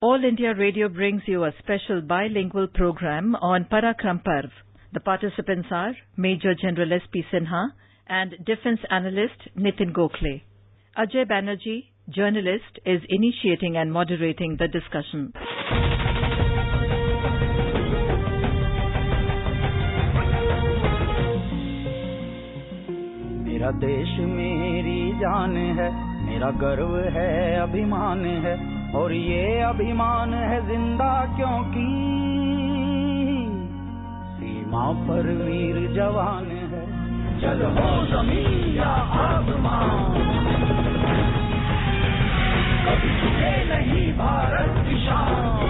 All India Radio brings you a special bilingual program on Parakram Parv. The participants are Major General S.P.Sinha and Defence Analyst Nitin Gokhale. Ajay Banerjee, journalist, is initiating and moderating the discussion. मेरा देश मेरी जान है, मेरा गर्व है, अभिमान है, और ये अभिमान है जिंदा क्योंकि सीमा पर वीर जवान है। जल हो जमीन या आसमान, कभी झुके नहीं भारत की शान।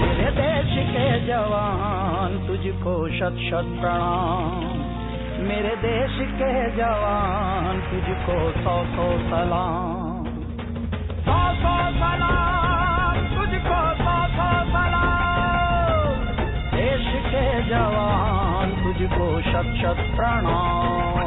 मेरे देश के जवान तुझको शत शत प्रणाम, मेरे देश के जवान तुझको सौ सौ सलाम। सौ सौ सलाम तुझको, सौ सौ सलाम। देश के जवान तुझको शत शत प्रणाम।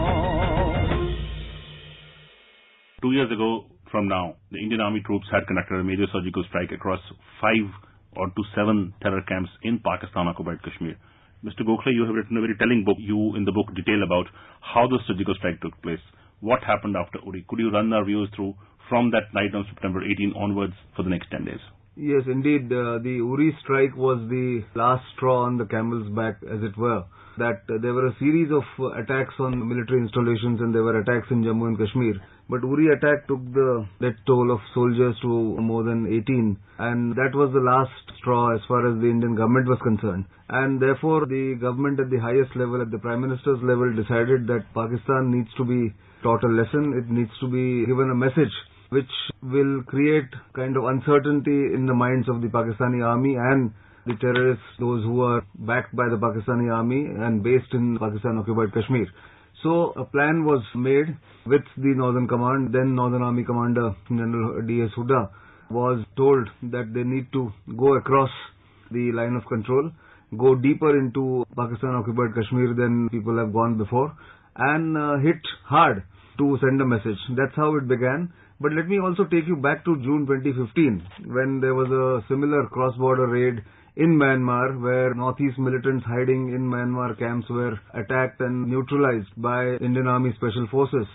2 years ago from now, the Indian Army troops had conducted a major surgical strike across 5 or to 7 terror camps in Pakistan-occupied Kashmir. Mr. Gokhale, you have written a very telling book. You, in the book, detail about how the surgical strike took place. What happened after Uri? Could you run our viewers through from that night on September 18 onwards for the next 10 days? Yes, indeed. The Uri strike was the last straw on the camel's back, as it were. That there were a series of attacks on military installations and there were attacks in Jammu and Kashmir. But Uri attack took the death toll of soldiers to more than 18, and that was the last straw as far as the Indian government was concerned. And therefore the government at the highest level, at the Prime Minister's level, decided that Pakistan needs to be taught a lesson. It needs to be given a message which will create kind of uncertainty in the minds of the Pakistani army and the terrorists, those who are backed by the Pakistani army and based in Pakistan-occupied Kashmir. So a plan was made with the Northern Command. Then Northern Army Commander General D.S. Huda was told that they need to go across the line of control, go deeper into Pakistan-occupied Kashmir than people have gone before, and hit hard to send a message. That's how it began. But let me also take you back to June 2015, when there was a similar cross-border raid in Myanmar, where Northeast militants hiding in Myanmar camps were attacked and neutralized by Indian Army Special Forces.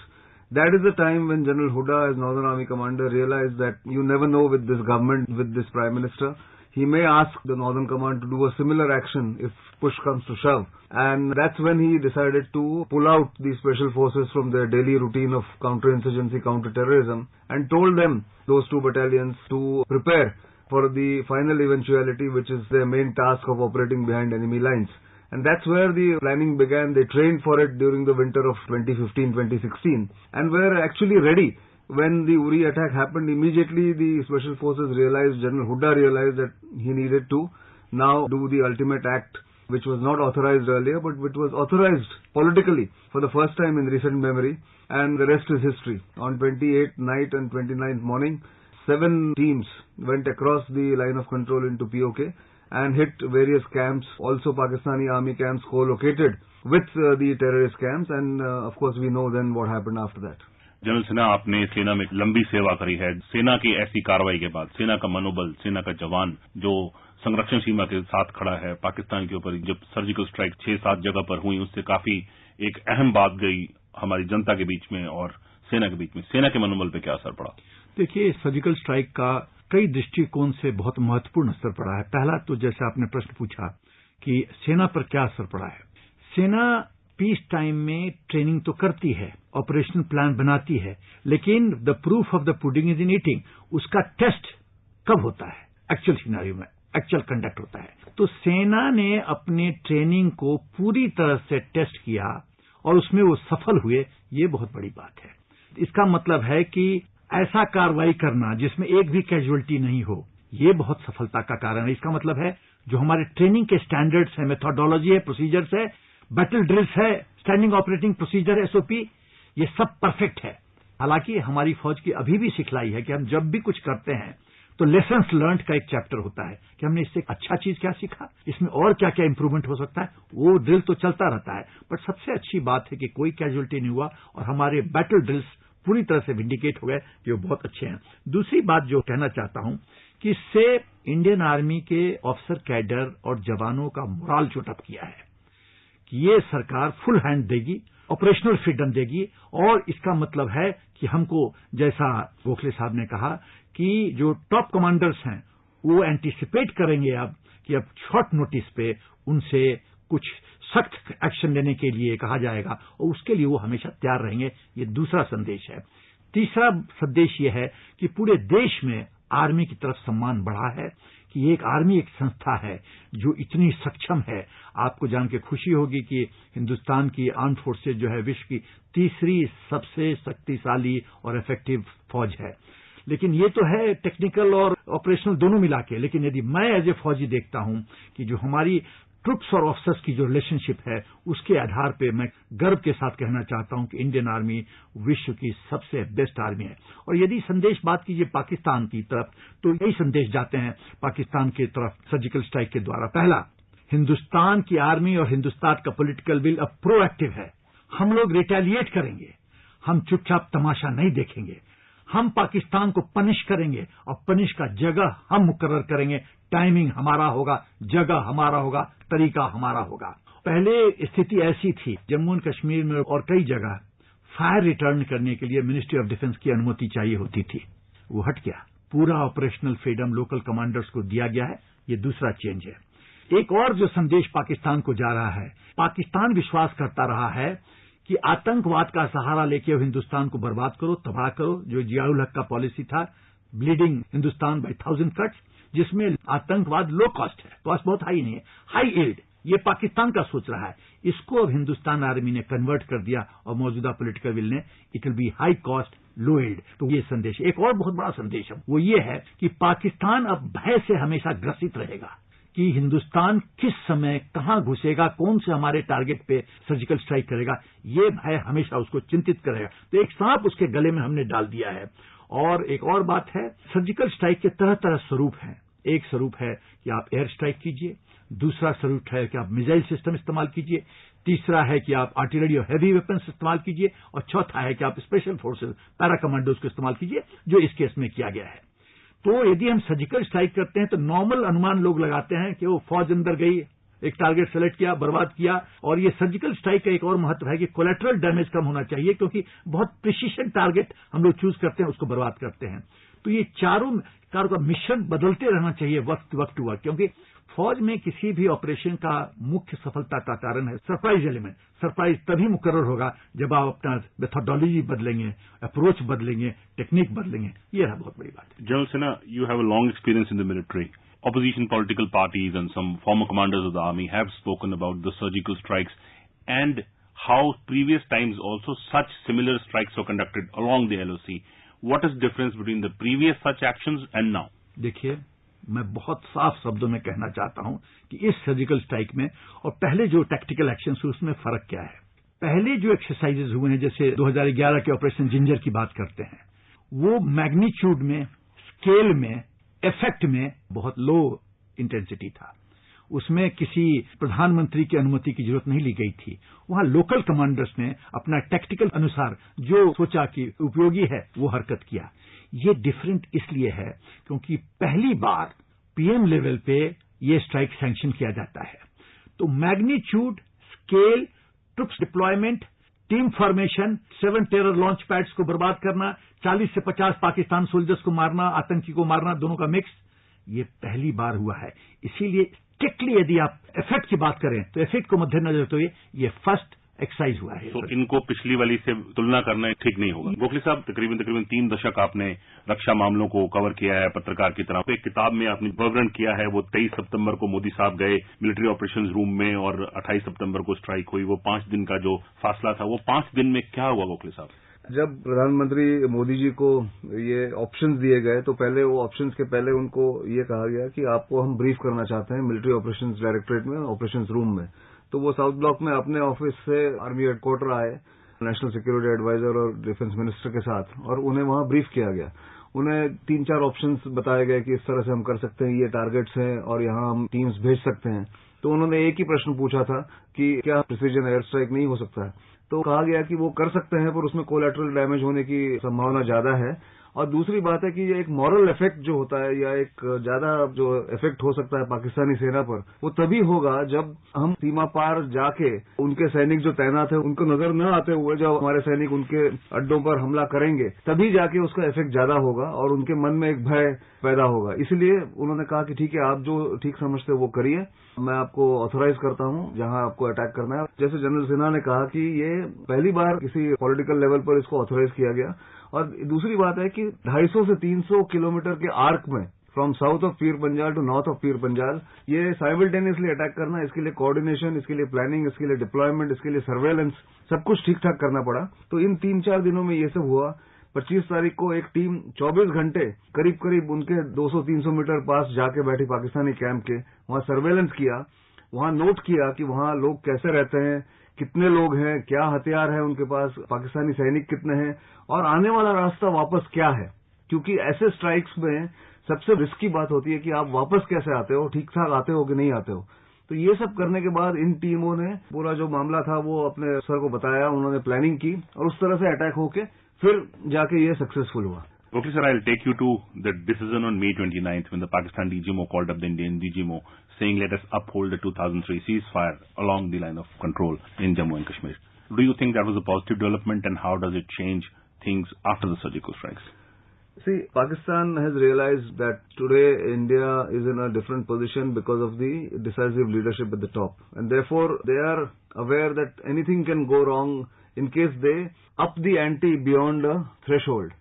That is the time when General Huda, as Northern Army Commander, realized that you never know with this government, with this Prime Minister. He may ask the Northern Command to do a similar action if push comes to shove. And that's when he decided to pull out the Special Forces from their daily routine of counterinsurgency, counter-terrorism, and told them, those 2 battalions, to prepare for the final eventuality, which is their main task of operating behind enemy lines. And that's where the planning began. They trained for it during the winter of 2015-2016 and were actually ready. When the Uri attack happened, immediately the Special Forces realized, General Huda realized that he needed to now do the ultimate act, which was not authorized earlier, but which was authorized politically for the first time in recent memory, and the rest is history. On 28th night and 29th morning, 7 teams went across the line of control into POK and hit various camps, also Pakistani army camps co-located with the terrorist camps, and of course we know then what happened after that. General Sinha, आपने सेना में लंबी सेवा करी है। सेना की ऐसी कार्रवाई के बाद सेना का मनोबल, सेना का जवान जो संरक्षण सीमा के साथ खड़ा है पाकिस्तान के ऊपर, जब सर्जिकल स्ट्राइक 6-7 जगह पर हुई, उससे काफी एक अहम बात गई हमारी जनता के बीच में और सेना के बीच में। सेना के मनोबल पे क्या असर पड़ा? देखिए, सर्जिकल स्ट्राइक का कई दृष्टिकोण से बहुत महत्वपूर्ण असर पड़ा है। पहला तो जैसे आपने प्रश्न पूछा कि सेना पर क्या असर पड़ा है। सेना पीस टाइम में ट्रेनिंग तो करती है, ऑपरेशनल प्लान बनाती है, लेकिन the proof of the pudding is in eating. उसका टेस्ट कब होता है? एक्चुअल सिनेरियो में एक्चुअल कंडक्ट होता है। तो सेना ने अपने ट्रेनिंग को पूरी तरह से टेस्ट किया और उसमें वो सफल हुए, ये बहुत बड़ी बात है। इसका मतलब है कि ऐसा कार्रवाई करना जिसमें एक भी कैजुअल्टी नहीं हो, ये बहुत सफलता का कारण है। इसका मतलब है जो हमारे ट्रेनिंग के स्टैंडर्ड्स है, मेथोडोलॉजी है, प्रोसीजर्स है, बैटल ड्रिल्स है, स्टैंडिंग ऑपरेटिंग प्रोसीजर, एसओपी, ये सब परफेक्ट है। हालांकि हमारी फौज की अभी भी सिखलाई है कि हम जब भी कुछ करते हैं तो लेसन्स लर्न्ड का एक चैप्टर होता है कि हमने इससे अच्छा चीज क्या सीखा, इसमें और क्या क्या इंप्रूवमेंट हो सकता है। वो ड्रिल तो चलता रहता है, बट सबसे अच्छी बात है कि कोई कैजुअल्टी नहीं हुआ और हमारे बैटल ड्रिल्स पूरी तरह से विंडिकेट हो गए कि वो बहुत अच्छे हैं। दूसरी बात जो कहना चाहता हूं कि इससे इंडियन आर्मी के ऑफिसर कैडर और जवानों का मोराल चोटअप किया है कि ये सरकार फुल हैंड देगी, ऑपरेशनल फ्रीडम देगी, और इसका मतलब है कि हमको, जैसा गोखले साहब ने कहा, कि जो टॉप कमांडर्स हैं वो एंटीसिपेट करेंगे अब कि अब शॉर्ट नोटिस पे उनसे कुछ सख्त एक्शन लेने के लिए कहा जाएगा और उसके लिए वो हमेशा तैयार रहेंगे। ये दूसरा संदेश है। तीसरा संदेश ये है कि पूरे देश में आर्मी की तरफ सम्मान बढ़ा है कि एक आर्मी एक संस्था है जो इतनी सक्षम है। आपको जान के खुशी होगी कि हिंदुस्तान की आर्म्ड फोर्सेज जो है विश्व की तीसरी सबसे शक्तिशाली और इफेक्टिव फौज है। लेकिन ये तो है टेक्निकल और ऑपरेशनल दोनों मिला के। लेकिन यदि मैं एज ए फौजी देखता हूं कि जो हमारी ट्रुप्स और ऑफिसर्स की जो रिलेशनशिप है उसके आधार पे मैं गर्व के साथ कहना चाहता हूं कि इंडियन आर्मी विश्व की सबसे बेस्ट आर्मी है। और यदि संदेश बात कीजिए पाकिस्तान की तरफ, तो यही संदेश जाते हैं पाकिस्तान की तरफ सर्जिकल स्ट्राइक के द्वारा। पहला, हिंदुस्तान की आर्मी और हिंदुस्तान का पॉलिटिकल विल अब प्रोएक्टिव है। हम लोग रिटेलिएट करेंगे, हम चुपचाप तमाशा नहीं देखेंगे। हम पाकिस्तान को पनिश करेंगे और पनिश का जगह हम मुकर्रर करेंगे। टाइमिंग हमारा होगा, जगह हमारा होगा, तरीका हमारा होगा। पहले स्थिति ऐसी थी, जम्मू एंड कश्मीर में और कई जगह फायर रिटर्न करने के लिए मिनिस्ट्री ऑफ डिफेंस की अनुमति चाहिए होती थी। वो हट गया। पूरा ऑपरेशनल फ्रीडम लोकल कमांडर्स को दिया गया है। ये दूसरा चेंज है। एक और जो संदेश पाकिस्तान को जा रहा है, पाकिस्तान विश्वास करता रहा है कि आतंकवाद का सहारा लेके हिंदुस्तान को बर्बाद करो, तबाह करो। जो जियाउल हक का पॉलिसी था, ब्लीडिंग हिंदुस्तान बाय 1000 कट्स, जिसमें आतंकवाद लो कॉस्ट है, कॉस्ट बहुत हाई नहीं है, हाई यील्ड, ये पाकिस्तान का सोच रहा है। इसको अब हिंदुस्तान आर्मी ने कन्वर्ट कर दिया और मौजूदा पॉलिटिकल विल ने it will be high cost low yield. तो ये संदेश, एक और बहुत बड़ा संदेश है, वो ये है कि पाकिस्तान अब भय से हमेशा ग्रसित रहेगा कि हिंदुस्तान किस समय कहां घुसेगा, कौन से हमारे टारगेट पे सर्जिकल स्ट्राइक करेगा, ये भय हमेशा उसको चिंतित करेगा। तो एक सांप उसके गले में हमने डाल दिया है। और एक और बात है, सर्जिकल स्ट्राइक के तरह तरह स्वरूप हैं। एक स्वरूप है कि आप एयर स्ट्राइक कीजिए, दूसरा स्वरूप है कि आप मिसाइल सिस्टम इस्तेमाल कीजिए, तीसरा है कि आप आर्टिलरी और हैवी वेपन्स इस्तेमाल कीजिए, और चौथा है कि आप स्पेशल फोर्सेज पैरा कमांडोज को इस्तेमाल कीजिए, जो इस केस में किया गया है। तो यदि हम सर्जिकल स्ट्राइक करते हैं तो नॉर्मल अनुमान लोग लगाते हैं कि वो फौज अंदर गई, एक टारगेट सेलेक्ट किया, बर्बाद किया। और ये सर्जिकल स्ट्राइक का एक और महत्व है कि कोलैटरल डैमेज कम होना चाहिए, क्योंकि बहुत प्रिसीशन टारगेट हम लोग चूज करते हैं, उसको बर्बाद करते हैं। तो ये चारों कार का मिशन बदलते रहना चाहिए वक्त टू वक्त, क्योंकि फौज में किसी भी ऑपरेशन का मुख्य सफलता का कारण है सरप्राइज एलिमेंट। सरप्राइज तभी मुकर्रर होगा जब आप अपना मेथोडोलॉजी बदलेंगे, अप्रोच बदलेंगे, टेक्निक बदलेंगे। ये है बहुत बड़ी बात है। General Sinha, you have a long experience in the military. Opposition political parties and some former commanders of the army have spoken about the surgical strikes and how previous times also such similar strikes were conducted along the LOC. What is difference between the previous such actions and now? देखिए, मैं बहुत साफ शब्दों में कहना चाहता हूं कि इस सर्जिकल स्ट्राइक में और पहले जो टैक्टिकल एक्शन हुए उसमें फर्क क्या है। पहले जो एक्सरसाइजेज हुए हैं, जैसे 2011 के ऑपरेशन जिंजर की बात करते हैं, वो मैग्नीट्यूड में, स्केल में, इफेक्ट में बहुत लो इंटेंसिटी था। उसमें किसी प्रधानमंत्री की अनुमति की जरूरत नहीं ली गई थी। वहां लोकल कमांडर्स ने अपना टैक्टिकल अनुसार जो सोचा कि उपयोगी है वो हरकत किया। ये डिफरेंट इसलिए है क्योंकि पहली बार पीएम लेवल पे ये स्ट्राइक सैंक्शन किया जाता है। तो magnitude, scale, troops deployment, team formation, 7 terror launch pads को बर्बाद करना, 40 से 50 पाकिस्तान सोल्जर्स को मारना, आतंकी को मारना, दोनों का मिक्स, ये पहली बार हुआ है। इसीलिए स्ट्रिक्टली यदि आप इफेक्ट की बात करें तो इफेक्ट को मद्देनजर रखते हुए ये फर्स्ट एक्सरसाइज हुआ है। तो इनको पिछली वाली से तुलना करना ठीक नहीं होगा। गोखले साहब, तकरीबन 3 दशक आपने रक्षा मामलों को कवर किया है पत्रकार की तरह। एक किताब में आपने वर्णन किया है, वो 23 सितंबर को मोदी साहब गए मिलिट्री ऑपरेशंस रूम में और 28 सितंबर को स्ट्राइक हुई। वो 5 दिन का जो फासला था, वो 5 दिन में क्या हुआ गोखले साहब? जब प्रधानमंत्री मोदी जी को ये ऑप्शंस दिए गए तो पहले वो ऑप्शंस के पहले उनको ये कहा गया कि आपको हम ब्रीफ करना चाहते हैं मिलिट्री ऑपरेशंस डायरेक्टरेट में, ऑपरेशंस रूम में। तो वो साउथ ब्लॉक में अपने ऑफिस से आर्मी हेडक्वार्टर आए, नेशनल सिक्योरिटी एडवाइजर और डिफेंस मिनिस्टर के साथ, और उन्हें वहां ब्रीफ किया गया। उन्हें 3-4 ऑप्शंस बताए गए कि इस तरह से हम कर सकते हैं, ये टारगेट्स हैं और यहां हम टीम्स भेज सकते हैं। तो उन्होंने एक ही प्रश्न पूछा था कि क्या प्रिसीजन एयर स्ट्राइक नहीं हो सकता है। तो कहा गया कि वो कर सकते हैं, पर उसमें कोलैटरल डैमेज होने की संभावना ज्यादा है। और दूसरी बात है कि ये एक मॉरल इफेक्ट जो होता है या एक ज्यादा जो इफेक्ट हो सकता है पाकिस्तानी सेना पर, वो तभी होगा जब हम सीमा पार जाके उनके सैनिक जो तैनात है उनको नजर न आते हुए जब हमारे सैनिक उनके अड्डों पर हमला करेंगे, तभी जाके उसका इफेक्ट ज्यादा होगा और उनके मन में एक भय पैदा होगा। इसलिए उन्होंने कहा कि ठीक है, आप जो ठीक समझते हो वो करिए, मैं आपको ऑथोराइज करता हूं जहां आपको अटैक करना है। जैसे जनरल सिन्हा ने कहा कि ये पहली बार किसी पॉलिटिकल लेवल पर इसको ऑथोराइज किया गया। और दूसरी बात है कि 250 से 300 किलोमीटर के आर्क में from south of Pir Panjal to north of Pir Panjal ये साइमल्टेनियसली अटैक करना, इसके लिए कोऑर्डिनेशन, इसके लिए प्लानिंग, इसके लिए डिप्लॉयमेंट, इसके लिए सर्वेलेंस, सब कुछ ठीक ठाक करना पड़ा। तो इन 3-4 दिनों में ये सब हुआ। 25 तारीख को एक टीम 24 घंटे करीब करीब उनके 200-300 मीटर पास जाके बैठी पाकिस्तानी कैंप के, वहां सर्वेलेंस किया, वहां नोट किया कि वहां लोग कैसे रहते हैं, कितने लोग हैं, क्या हथियार है उनके पास, पाकिस्तानी सैनिक कितने हैं और आने वाला रास्ता वापस क्या है। क्योंकि ऐसे स्ट्राइक्स में सबसे रिस्की बात होती है कि आप वापस कैसे आते हो, ठीक ठाक आते हो कि नहीं आते हो। तो ये सब करने के बाद इन टीमों ने पूरा जो मामला था वो अपने अफसर को बताया, उन्होंने प्लानिंग की और उस तरह से अटैक होके फिर जाके ये सक्सेसफुल हुआ। Okay, sir, I'll take you to the decision on May 29th when the Pakistan DGMO called up the Indian DGMO saying let us uphold the 2003 ceasefire along the line of control in Jammu and Kashmir. Do you think that was a positive development and how does it change things after the surgical strikes? See, Pakistan has realized that today India is in a different position because of the decisive leadership at the top. And therefore, they are aware that anything can go wrong in case they up the ante beyond a threshold.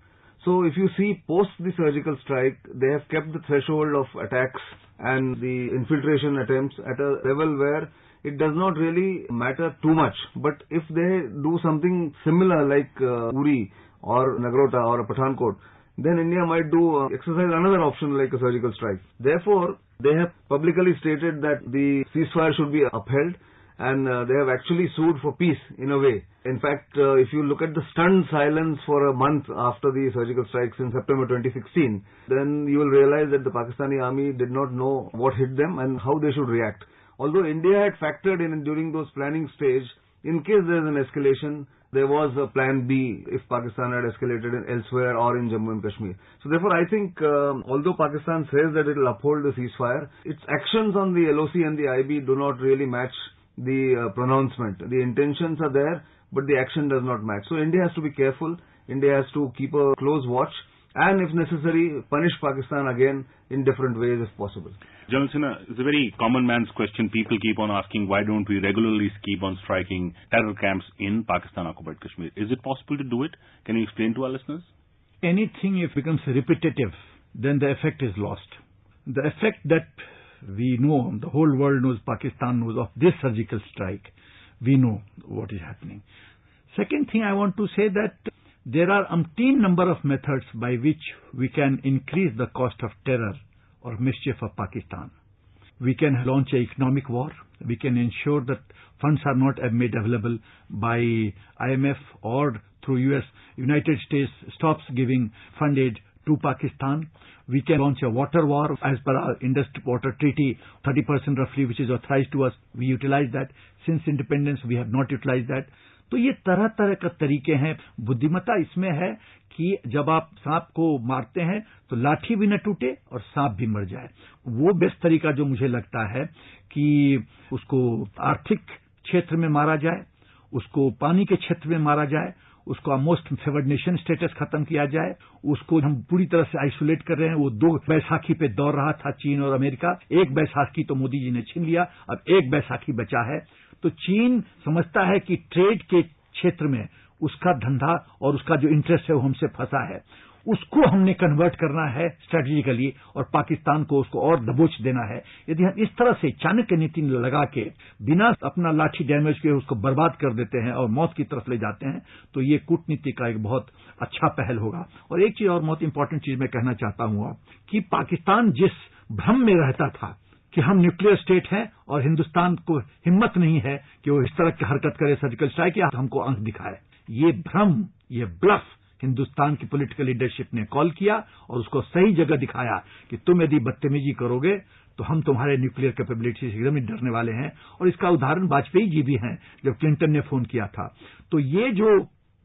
So if you see post the surgical strike, they have kept the threshold of attacks and the infiltration attempts at a level where it does not really matter too much. But if they do something similar like Uri or Nagrota or Pathankot, then India might do exercise another option like a surgical strike. Therefore, they have publicly stated that the ceasefire should be upheld and they have actually sued for peace in a way. In fact, if you look at the stunned silence for a month after the surgical strikes in September 2016, then you will realize that the Pakistani army did not know what hit them and how they should react. Although India had factored in during those planning stage, in case there is an escalation, there was a plan B if Pakistan had escalated elsewhere or in Jammu and Kashmir. So therefore, I think although Pakistan says that it will uphold the ceasefire, its actions on the LOC and the IB do not really match the pronouncement. The intentions are there, but the action does not match. So India has to be careful. India has to keep a close watch and if necessary, punish Pakistan again in different ways if possible. General Sinha, it's a very common man's question. People keep on asking, why don't we regularly keep on striking terror camps in Pakistan-occupied Kashmir? Is it possible to do it? Can you explain to our listeners? Anything, if it becomes repetitive, then the effect is lost. The effect that we know, the whole world knows, Pakistan knows of this surgical strike. We know what is happening. Second thing I want to say that there are umpteen number of methods by which we can increase the cost of terror or mischief of Pakistan. We can launch an economic war. We can ensure that funds are not made available by IMF or through United States stops giving fund aid to Pakistan. We can launch a water war as per our Indus Water Treaty, 30% roughly, which is authorized to us. We utilize that. Since independence, we have not utilized that. तो ये तरह तरह का तरीके हैं। बुद्धिमत्ता इसमें है कि जब आप सांप को मारते हैं तो लाठी भी न टूटे और सांप भी मर जाए। वो बेस्ट तरीका जो मुझे लगता है कि उसको आर्थिक क्षेत्र में मारा जाए, उसको पानी के क्षेत्र में मारा जाए, उसको मोस्ट फेवर्ड नेशन स्टेटस खत्म किया जाए, उसको हम पूरी तरह से आइसोलेट कर रहे हैं। वो 2 बैसाखी पे दौड़ रहा था चीन और अमेरिका, 1 बैसाखी तो मोदी जी ने छीन लिया, अब 1 बैसाखी बचा है। तो चीन समझता है कि ट्रेड के क्षेत्र में उसका धंधा और उसका जो इंटरेस्ट है वो हमसे फंसा है, उसको हमने कन्वर्ट करना है स्ट्रेटेजिकली और पाकिस्तान को उसको और दबोच देना है। यदि हम इस तरह से चाणक्य नीति लगा के बिना अपना लाठी डैमेज किए उसको बर्बाद कर देते हैं और मौत की तरफ ले जाते हैं, तो ये कूटनीति का एक बहुत अच्छा पहल होगा। और एक चीज और बहुत इंपॉर्टेंट चीज मैं कहना चाहता हूं कि पाकिस्तान जिस भ्रम में रहता था कि हम न्यूक्लियर स्टेट हैं और हिंदुस्तान को हिम्मत नहीं है कि वो इस तरह की हरकत करे, सर्जिकल स्ट्राइक या हमको आंख दिखाए, ये भ्रम, ये ब्लफ हिंदुस्तान की पॉलिटिकल लीडरशिप ने कॉल किया और उसको सही जगह दिखाया कि तुम यदि बदतमीजी करोगे तो हम तुम्हारे न्यूक्लियर कैपेबिलिटी से एकदम ही डरने वाले हैं। और इसका उदाहरण वाजपेयी जी भी हैं, जब क्लिंटन ने फोन किया था। तो ये जो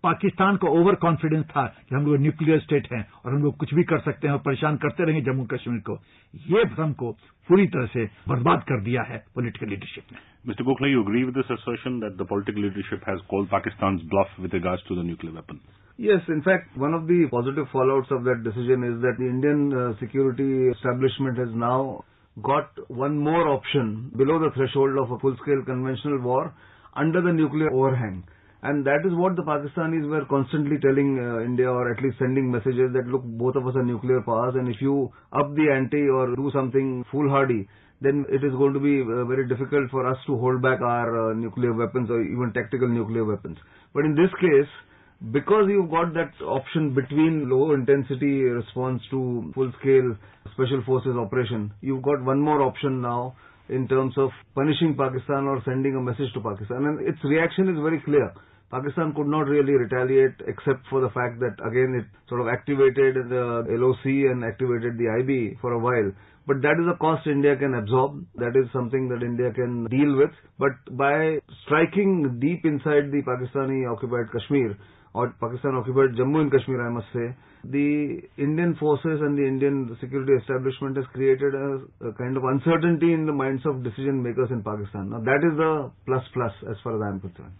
पाकिस्तान को ओवर कॉन्फिडेंस था कि हम लोग न्यूक्लियर स्टेट हैं और हम लोग कुछ भी कर सकते हैं और परेशान करते रहेंगे जम्मू कश्मीर को, ये भ्रम को पूरी तरह से बर्बाद कर दिया है पॉलिटिकल लीडरशिप ने। Mr. Gokhale, you agree with this assertion that the political leadership has called Pakistan's bluff with regards to the nuclear weapon? Yes, in fact, one of the positive fallouts of that decision is that the Indian security establishment has now got one more option below the threshold of a full-scale conventional war under the nuclear overhang. And that is what the Pakistanis were constantly telling India, or at least sending messages that, look, both of us are nuclear powers, and if you up the ante or do something foolhardy, then it is going to be very difficult for us to hold back our nuclear weapons or even tactical nuclear weapons. But in this case, because you've got that option between low intensity response to full-scale special forces operation, you've got one more option now in terms of punishing Pakistan or sending a message to Pakistan. And its reaction is very clear. Pakistan could not really retaliate except for the fact that, again, it sort of activated the LOC and activated the IB for a while. But that is a cost India can absorb. That is something that India can deal with. But by striking deep inside the Pakistani occupied Kashmir, or Pakistan occupied Jammu and Kashmir, I must say, the Indian forces and the Indian security establishment has created a kind of uncertainty in the minds of decision makers in Pakistan. Now that is the plus as far as I am concerned.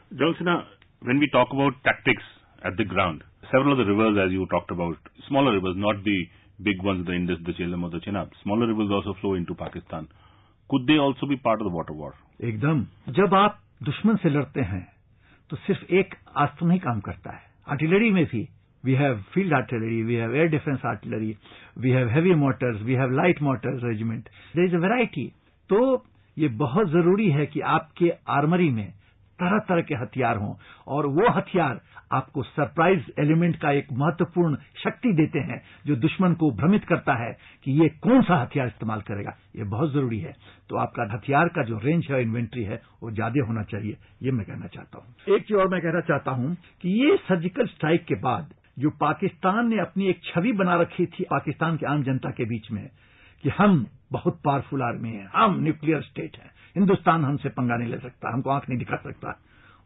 General Sinha, when we talk about tactics at the ground, several of the rivers, as you talked about, smaller rivers, not the big ones, the Indus, the Jhelum or the Chenab, smaller rivers also flow into Pakistan. Could they also be part of the water war? एकदम। जब आप दुश्मन से लड़ते हैं तो सिर्फ एक अस्त्र नहीं काम करता है। आर्टिलरी में भी we have field artillery, we have air defence artillery, we have heavy mortars, we have light mortars regiment, there is a variety. तो ये बहुत जरूरी है कि आपके आर्मरी में तरह तरह के हथियार हों, और वो हथियार आपको सरप्राइज एलिमेंट का एक महत्वपूर्ण शक्ति देते हैं जो दुश्मन को भ्रमित करता है कि ये कौन सा हथियार इस्तेमाल करेगा। ये बहुत जरूरी है। तो आपका हथियार का जो रेंज है, इन्वेंट्री है, वो ज्यादा होना चाहिए, ये मैं कहना चाहता हूं। एक चीज और मैं कहना चाहता हूं कि ये सर्जिकल स्ट्राइक के बाद जो पाकिस्तान ने अपनी एक छवि बना रखी थी पाकिस्तान की आम जनता के बीच में कि हम बहुत पावरफुल आर्मी हैं, हम न्यूक्लियर स्टेट हैं, हिंदुस्तान हमसे पंगा नहीं ले सकता, हमको आंख नहीं दिखा सकता,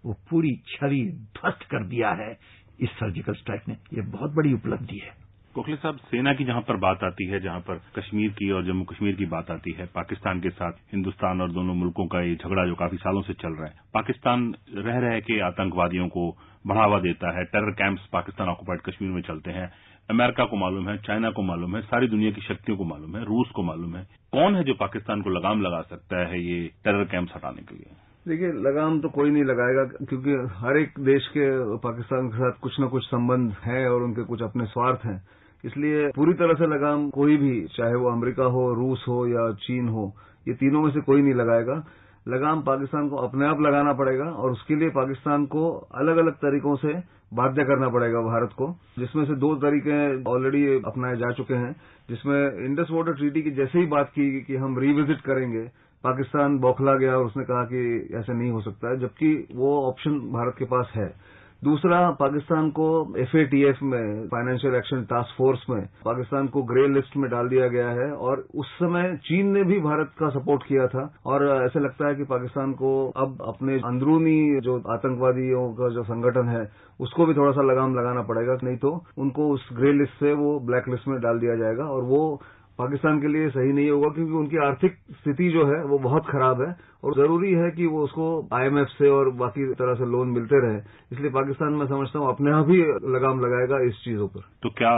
वो पूरी छवि ध्वस्त कर दिया है इस सर्जिकल स्ट्राइक ने। ये बहुत बड़ी उपलब्धि है। गोखले साहब, सेना की जहां पर बात आती है, जहां पर कश्मीर की और जम्मू कश्मीर की बात आती है, पाकिस्तान के साथ हिंदुस्तान और दोनों मुल्कों का ये झगड़ा जो काफी सालों से चल रहा है, पाकिस्तान रह के आतंकवादियों को बढ़ावा देता है, terror camps Pakistan occupied Kashmir में चलते हैं, अमेरिका को मालूम है, चाइना को मालूम है, सारी दुनिया की शक्तियों को मालूम है, रूस को मालूम है। कौन है जो पाकिस्तान को लगाम लगा सकता है ये टेरर कैंप्स हटाने के लिए? देखिए, लगाम तो कोई नहीं लगाएगा, क्योंकि हर एक देश के पाकिस्तान के साथ कुछ न कुछ संबंध है और उनके कुछ अपने स्वार्थ हैं। इसलिए पूरी तरह से लगाम कोई भी, चाहे वो अमेरिका हो, रूस हो या चीन हो, ये तीनों में से कोई नहीं लगाएगा। लगाम पाकिस्तान को अपने आप लगाना पड़ेगा, और उसके लिए पाकिस्तान को अलग अलग तरीकों से बाध्य करना पड़ेगा भारत को, जिसमें से 2 तरीके ऑलरेडी अपनाए जा चुके हैं। जिसमें इंडस वाटर ट्रीटी की जैसे ही बात की कि हम रिविजिट करेंगे, पाकिस्तान बौखला गया और उसने कहा कि ऐसे नहीं हो सकता है, जबकि वो ऑप्शन भारत के पास है। दूसरा, पाकिस्तान को FATF में, फाइनेंशियल एक्शन टास्क फोर्स में, पाकिस्तान को ग्रे लिस्ट में डाल दिया गया है, और उस समय चीन ने भी भारत का सपोर्ट किया था। और ऐसे लगता है कि पाकिस्तान को अब अपने अंदरूनी जो आतंकवादियों का जो संगठन है उसको भी थोड़ा सा लगाम लगाना पड़ेगा, नहीं तो उनको उस ग्रे लिस्ट से वो ब्लैक लिस्ट में डाल दिया जाएगा, और वो पाकिस्तान के लिए सही नहीं होगा, क्योंकि उनकी आर्थिक स्थिति जो है वो बहुत खराब है, और जरूरी है कि वो उसको IMF से और बाकी तरह से लोन मिलते रहे। इसलिए पाकिस्तान, मैं समझता हूँ, अपने आप ही लगाम लगाएगा इस चीजों पर। तो क्या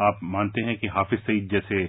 आप मानते हैं कि हाफिज सईद जैसे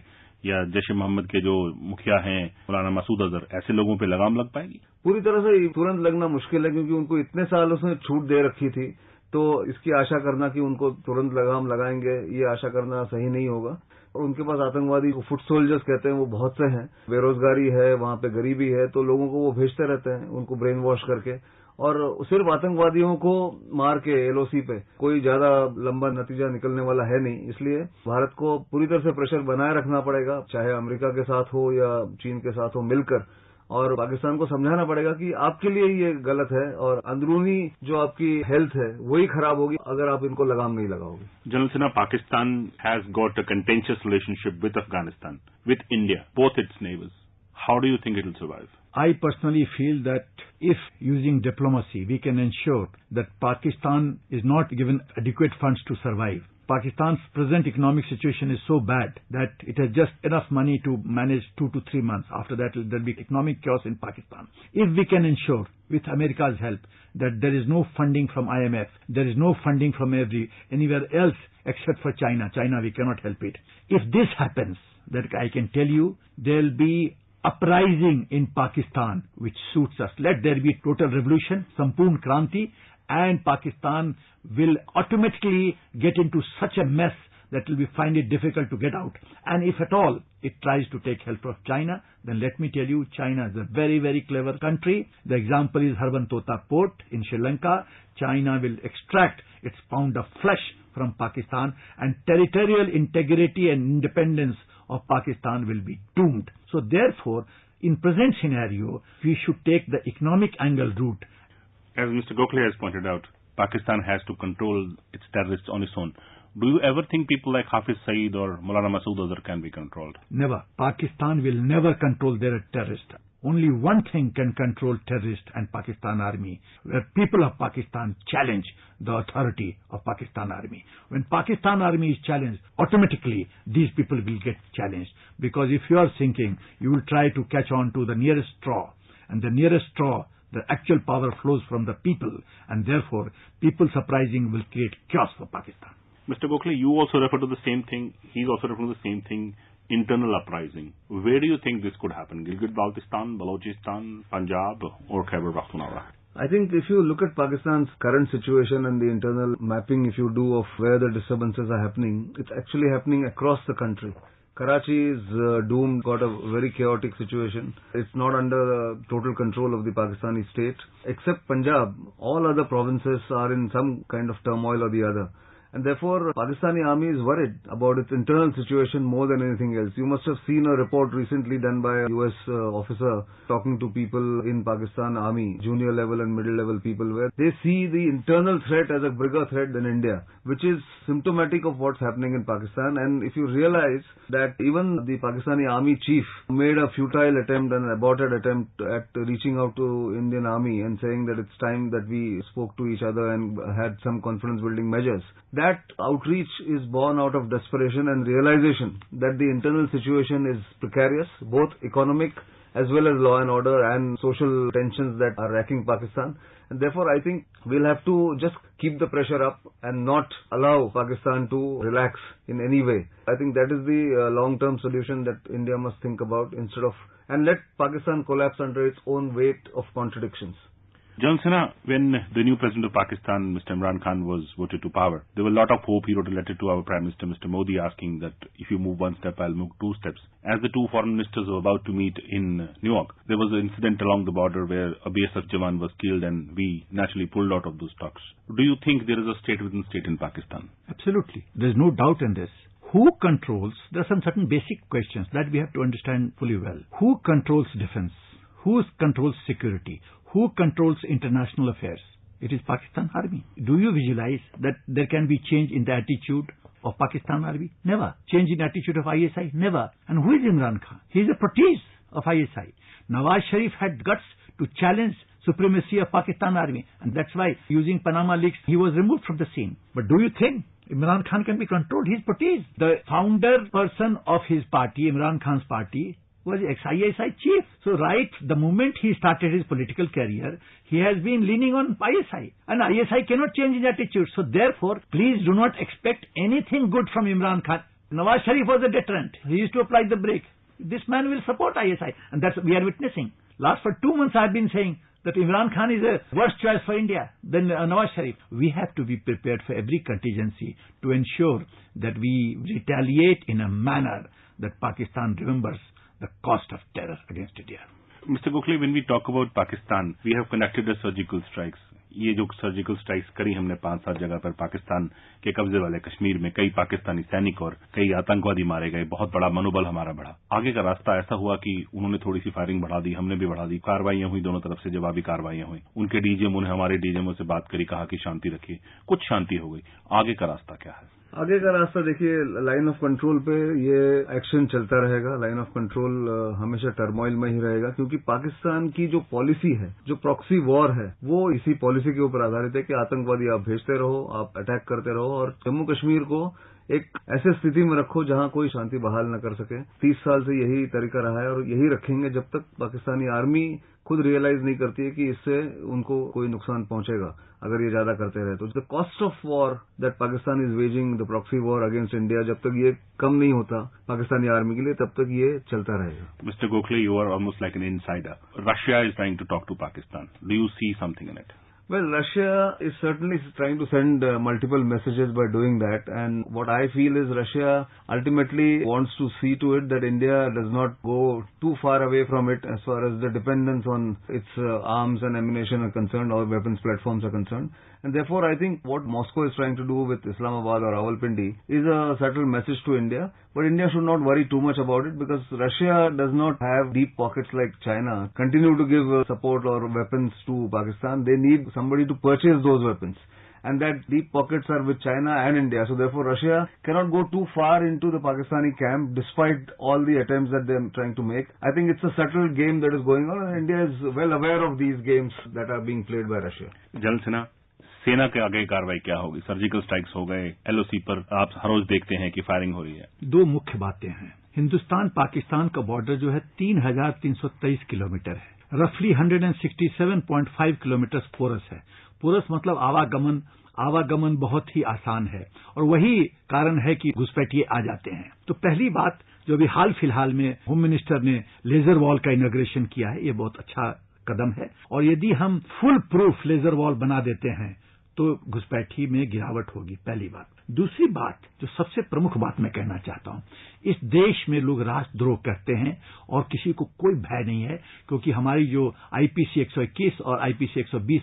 या जैश ए मोहम्मद के जो मुखिया हैं, मौलाना मसूद अजहर, ऐसे लोगों पे लगाम लग पाएगी? पूरी तरह से तुरंत लगना मुश्किल है, क्योंकि उनको इतने साल उसने छूट दे रखी थी, तो इसकी आशा करना कि उनको तुरंत लगाम लगाएंगे, ये आशा करना सही नहीं होगा। और उनके पास आतंकवादी फुट सोल्जर्स कहते हैं वो बहुत से हैं, बेरोजगारी है, वहां पे गरीबी है, तो लोगों को वो भेजते रहते हैं उनको ब्रेन वॉश करके, और सिर्फ आतंकवादियों को मार के LOC पे कोई ज्यादा लंबा नतीजा निकलने वाला है नहीं। इसलिए भारत को पूरी तरह से प्रेशर बनाए रखना पड़ेगा, चाहे अमेरिका के साथ हो या चीन के साथ हो, मिलकर और पाकिस्तान को समझाना पड़ेगा कि आपके लिए ये गलत है और अंदरूनी जो आपकी हेल्थ है वही खराब होगी अगर आप इनको लगाम नहीं लगाओगे. General Sinha, Pakistan has got a contentious relationship with Afghanistan, with India, both its neighbors. How do you think it will survive? I personally feel that if using diplomacy we can ensure that Pakistan is not given adequate funds to survive. Pakistan's present economic situation is so bad that it has just enough money to manage 2 to 3 months. After that, there will be economic chaos in Pakistan. If we can ensure, with America's help, that there is no funding from IMF, there is no funding from anywhere else except for China. China, we cannot help it. If this happens, that I can tell you, there will be uprising in Pakistan, which suits us. Let there be total revolution, Sampurn Kranti, and Pakistan will automatically get into such a mess that will find it difficult to get out. And if at all it tries to take help of China, then let me tell you, China is a very, very clever country. The example is Harbantota Port in Sri Lanka. China will extract its pound of flesh from Pakistan, and territorial integrity and independence of Pakistan will be doomed. So therefore, in present scenario, we should take the economic angle route. As Mr. Gokhale has pointed out, Pakistan has to control its terrorists on its own. Do you ever think people like Hafiz Saeed or Maulana Masood Azhar can be controlled? Never. Pakistan will never control their terrorists. Only one thing can control terrorists and Pakistan Army, where people of Pakistan challenge the authority of Pakistan Army. When Pakistan Army is challenged, automatically these people will get challenged. Because if you are thinking, you will try to catch on to the nearest straw, and the nearest straw, the actual power flows from the people, and therefore people's uprising will create chaos for Pakistan. Mr. Gokhale, you also refer to the same thing. He's also referring to the same thing, internal uprising. Where do you think this could happen? Gilgit-Baltistan, Balochistan, Punjab, or Khyber Pakhtunkhwa? I think if you look at Pakistan's current situation and the internal mapping, if you do, of where the disturbances are happening, it's actually happening across the country. Karachi is doomed, got a very chaotic situation. It's not under the total control of the Pakistani state. Except Punjab, all other provinces are in some kind of turmoil or the other. And therefore, Pakistani army is worried about its internal situation more than anything else. You must have seen a report recently done by a US officer talking to people in Pakistan army, junior level and middle level people, where they see the internal threat as a bigger threat than India, which is symptomatic of what's happening in Pakistan. And if you realize that even the Pakistani army chief made a futile attempt, an aborted attempt at reaching out to Indian army and saying that it's time that we spoke to each other and had some confidence building measures. That outreach is born out of desperation and realization that the internal situation is precarious, both economic as well as law and order and social tensions that are racking Pakistan. And therefore, I think we'll have to just keep the pressure up and not allow Pakistan to relax in any way. I think that is the long-term solution that India must think about, instead of, and let Pakistan collapse under its own weight of contradictions. General Sinha, when the new president of Pakistan, Mr. Imran Khan, was voted to power, there was a lot of hope. He wrote a letter to our Prime Minister, Mr. Modi, asking that if you move one step, I'll move 2 steps. As the 2 foreign ministers were about to meet in New York, there was an incident along the border where a BSF Jawan was killed, and we naturally pulled out of those talks. Do you think there is a state within state in Pakistan? Absolutely. There's no doubt in this. Who controls? There are some certain basic questions that we have to understand fully well. Who controls defense? Who controls security? Who controls international affairs? It is Pakistan Army. Do you visualize that there can be change in the attitude of Pakistan Army? Never. Change in attitude of ISI? Never. And who is Imran Khan? He is a protege of ISI. Nawaz Sharif had guts to challenge supremacy of Pakistan Army, and that's why, using Panama leaks, he was removed from the scene. But do you think Imran Khan can be controlled? He is protege. The founder person of his party, Imran Khan's party, was ex-ISI chief. So right the moment he started his political career, he has been leaning on ISI. And ISI cannot change his attitude. So therefore, please do not expect anything good from Imran Khan. Nawaz Sharif was a deterrent. He used to apply the brake. This man will support ISI. And that's what we are witnessing. Last for 2 months I have been saying that Imran Khan is a worse choice for India than Nawaz Sharif. We have to be prepared for every contingency to ensure that we retaliate in a manner that Pakistan remembers the cost of terror against India. Mr. Gokhale, when we talk about Pakistan, we have conducted a surgical strikes. ये जो surgical strikes करी हमने 5-7 जगह पर पाकिस्तान के कब्जे वाले कश्मीर में, कई पाकिस्तानी सैनिक और कई आतंकवादी मारे गए, बहुत बड़ा मनोबल हमारा बढ़ा। आगे का रास्ता ऐसा हुआ कि उन्होंने थोड़ी सी फायरिंग बढ़ा दी, हमने भी बढ़ा दी, कार्रवाइयां हुई, दोनों तरफ से जवाबी कार्रवाइयां हुई। उनके डीजीएम ने हमारे डीजीएमओ से बात करी, कहा कि शांति रखिए, कुछ शांति हो गई। आगे का रास्ता क्या है? आगे का रास्ता देखिए, लाइन ऑफ कंट्रोल पे ये एक्शन चलता रहेगा। लाइन ऑफ कंट्रोल हमेशा टर्मोइल में ही रहेगा, क्योंकि पाकिस्तान की जो पॉलिसी है, जो प्रॉक्सी वॉर है, वो इसी पॉलिसी के ऊपर आधारित है कि आतंकवादी आप भेजते रहो, आप अटैक करते रहो और जम्मू कश्मीर को एक ऐसे स्थिति में रखो जहां कोई शांति बहाल न कर सके। 30 साल से यही तरीका रहा है और यही रखेंगे जब तक पाकिस्तानी आर्मी खुद रियलाइज नहीं करती है कि इससे उनको कोई नुकसान पहुंचेगा अगर ये ज्यादा करते रहे। तो the cost of war that Pakistan is waging, the proxy war against India, जब तक ये कम नहीं होता पाकिस्तानी आर्मी के लिए, तब तक ये चलता रहेगा। Mister Gokhale, you are almost like an insider. Russia is trying to talk to Pakistan. Do you see something in it? Well, Russia is certainly trying to send multiple messages by doing that, and what I feel is Russia ultimately wants to see to it that India does not go too far away from it as far as the dependence on its arms and ammunition are concerned, or weapons platforms are concerned. And therefore, I think what Moscow is trying to do with Islamabad or Rawalpindi is a subtle message to India, but India should not worry too much about it, because Russia does not have deep pockets like China. Continue to give support or weapons to Pakistan. They need somebody to purchase those weapons, and that deep pockets are with China and India. So therefore Russia cannot go too far into the Pakistani camp despite all the attempts that they are trying to make. I think it's a subtle game that is going on, and India is well aware of these games that are being played by Russia. General Sinha, सेना के आगे कार्रवाई क्या होगी? Surgical strikes हो गए, LOC पर आप हर रोज देखते हैं कि फायरिंग हो रही है। दो मुख्य बातें हैं। हिंदुस्तान पाकिस्तान का बॉर्डर जो है 3,323 किलोमीटर है। रफली 167.5 किलोमीटर पोरस है। पोरस मतलब आवागमन बहुत ही आसान है, और वही कारण है कि घुसपैठिए आ जाते हैं। तो पहली बात, जो अभी हाल फिलहाल में होम मिनिस्टर ने लेजर वॉल का इनॉग्रेशन किया है, ये बहुत अच्छा कदम है, और यदि हम फुल प्रूफ लेजर वॉल बना देते हैं तो घुसपैठी में गिरावट होगी, पहली बात। दूसरी बात, जो सबसे प्रमुख बात मैं कहना चाहता हूं, इस देश में लोग राष्ट्रद्रोह करते हैं और किसी को कोई भय नहीं है, क्योंकि हमारी जो आईपीसी 121 और आईपीसी 120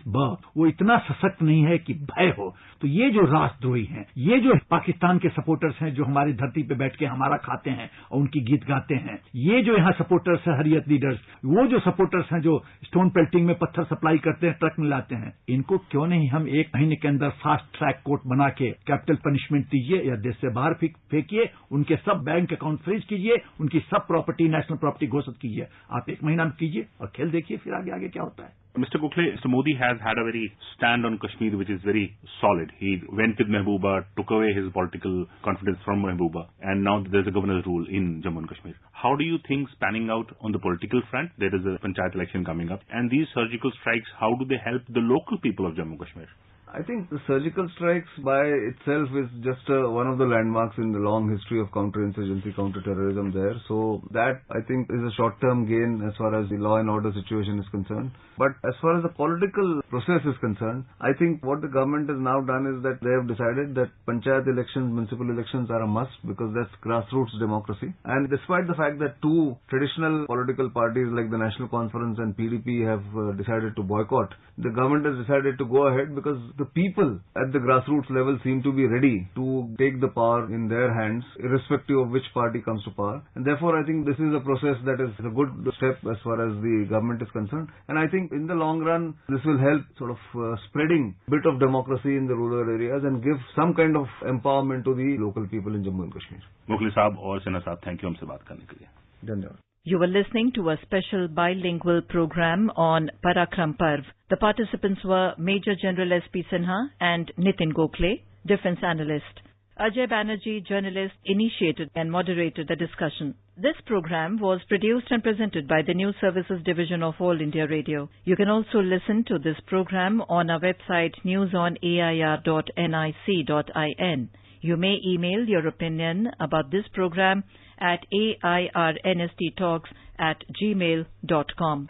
वो इतना सशक्त नहीं है कि भय हो। तो ये जो राष्ट्रद्रोही हैं, ये जो पाकिस्तान के सपोर्टर्स हैं, जो हमारी धरती पे बैठ के हमारा खाते हैं और उनकी गीत गाते हैं, ये जो यहाँ सपोर्टर्स हैं, हरियत लीडर्स, वो जो सपोर्टर्स हैं जो स्टोन पेल्टिंग में पत्थर सप्लाई करते हैं, ट्रक में लाते हैं, इनको क्यों नहीं हम 1 महीने के अंदर फास्ट ट्रैक कोर्ट बना के कैपिटल पनिशमेंट दीजिए या देश से बाहर फेंकिए, उनके सब बैंक अकाउंट फ्रीज कीजिए, उनकी सब प्रॉपर्टी नेशनल प्रॉपर्टी घोषित कीजिए। आप 1 महीना में कीजिए और खेल देखिए, फिर आगे क्या होता है। Mr. Gokhale, Mr. Modi has had a very stand on Kashmir which is very solid. He went with Mehbooba, took away his political confidence from Mehbooba, and now there's a governor's rule in Jammu and Kashmir. How do you think spanning out on the political front? There is a panchayat election coming up, and these surgical strikes, how do they help the local people of Jammu and Kashmir? I think the surgical strikes by itself is just one of the landmarks in the long history of counterinsurgency, counterterrorism there. So that, I think, is a short-term gain as far as the law and order situation is concerned. But as far as the political process is concerned, I think what the government has now done is that they have decided that panchayat elections, municipal elections are a must, because that's grassroots democracy. And despite the fact that 2 traditional political parties like the National Conference and PDP have decided to boycott, the government has decided to go ahead because the people at the grassroots level seem to be ready to take the power in their hands, irrespective of which party comes to power. And therefore, I think this is a process that is a good step as far as the government is concerned. And I think in the long run, this will help sort of spreading a bit of democracy in the rural areas and give some kind of empowerment to the local people in Jammu and Kashmir. Gokhale साहब और सिन्हा साहब, thank you हमसे बात करने के लिए। धन्यवाद। You were listening to a special bilingual program on Parakram Parv. The participants were Major General S.P.Sinha and Nitin Gokhale, Defense Analyst. Ajay Banerjee, journalist, initiated and moderated the discussion. This program was produced and presented by the News Services Division of All India Radio. You can also listen to this program on our website newsonair.nic.in. You may email your opinion about this program at airnsttalks@gmail.com.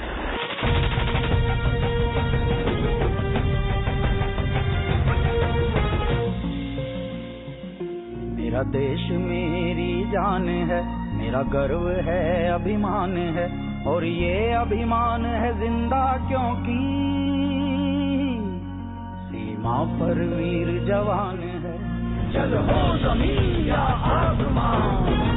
मेरा देश मेरी जान है, मेरा गर्व है, अभिमान है, और ये अभिमान है जिंदा क्योंकि पर वीर जवान है। जल हो जमीन या आसमान,